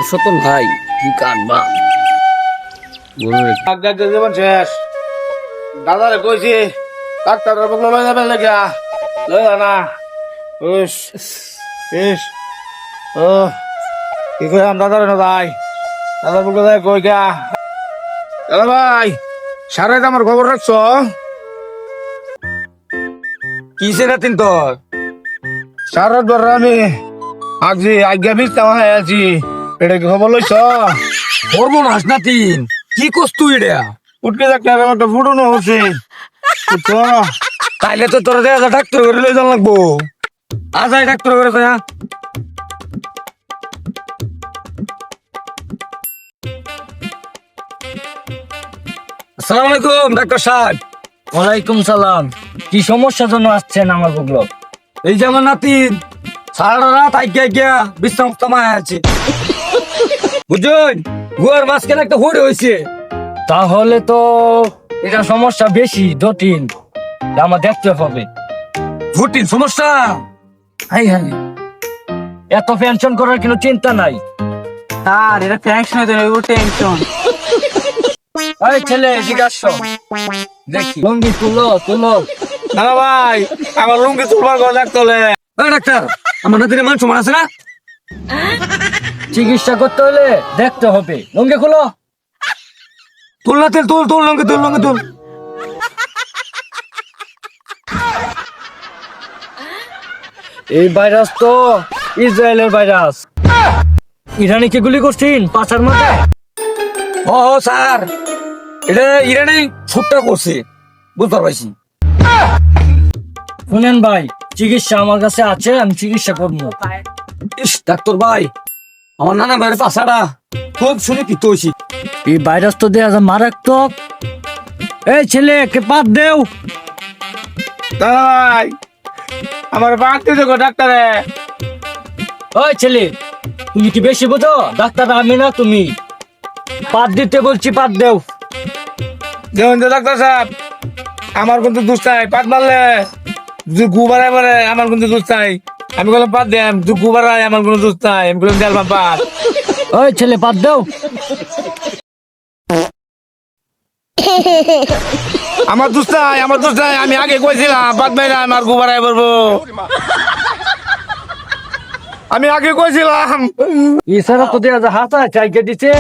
পরামর্শ তো নাই, কি কাটবা জীবন শেষ। দাদারে কইছি ডাক্তার লই যাবে লেগা লই না ইস ইস ও কি কই আম দাদারে না যাই দাদার বুকে যাই কই গা দাদা ভাই সারা আমার খবর রাখছো কিসে রাতিন তোর সারা ধর আমি আজি আজ্ঞা মিস্তা আছি এটা কি খবর লইছ সর্বনাশ নাতিন, কি করছ তুই এটা? উঠকে যাচ্ছে একটা ফুটনো হচ্ছে বুঝছো তাইলে তো তোর দেখা ডাক্তার করে লই যান লাগবো। আজাই ডাক্তার করে তো আসসালামু আলাইকুম ডাক্তার সাহেব। ওয়ালাইকুম সালাম। কি সমস্যার জন্য আসছেন আমার বুকলো? এই যে আমার নাতিন সারা রাত আজ্ঞা বিশ্রাম কমায় আছে, বুঝুন গুয়ার মাঝখানে একটা হুড়ে হয়েছে। তাহলে তো এটা সমস্যা বেশি জটিল, আমার দেখতে হবে। জটিল সমস্যা? হাই হাই, এত টেনশন করার কোনো চিন্তা নাই। আর এটা টেনশন হইতে নেই, টেনশন। এই ছেলে জিজ্ঞাসা দেখি লঙ্গি তুলো তুলো। দাদা ভাই আমার লুঙ্গি তুলবার কথা দেখতে হলে ডাক্তার আমার নাতিনের মান সমান আছে না? চিকিৎসা করতে হলে দেখতে হবে। লঙ্গি খুলো। তুল নাতিন তুল তুল লঙ্গি তুল লঙ্গি তুল। এই ভাইরাস তো ইসরায়েলের ভাইরাস। ইরানি কি গুলি করছেন পাচার মাথায়? ও স্যার, এটা ইরানে ছুটটা করছে, বুঝতে পারছি। শুনেন ভাই, চিকিৎসা আমার কাছে আছে, আমি চিকিৎসা করবো। ইস ডাক্তার ভাই, আমার নানা ভাইয়ের পাশাটা খুব শুনে পিত হয়েছি। এই ভাইরাস তো দেয়া যায় মারাত্মক। এই ছেলে কে পাত দেও। দাদা ভাই আমার বাদ দিয়ে দেখো ডাক্তারে ওই ছেলে, তুমি কি বেশি বোঝো? ডাক্তার আমি না তুমি। পাত দিতে বলছি, পাত দেও। দেখুন তো ডাক্তার সাহেব আমার কিন্তু দুষ নাই পাত মারলে গু বাড়ায় বাড়ে আমার কিন্তু দুষ নাই আমি বললাম পাত দেন গু বাড়ায় আমার কোনো দুষ নাই আমি বললাম দেয়াল পাত ওই ছেলে পাত দেও। আমার দুষ নাই আমার দুষ নাই আমি আগে কইছিলাম পাত মাইরা আমার গু বাড়ায় পড়বো আমি আগে কইছিলাম ইসারা তো দেয়া যায় হাতা চাইকে দিছে।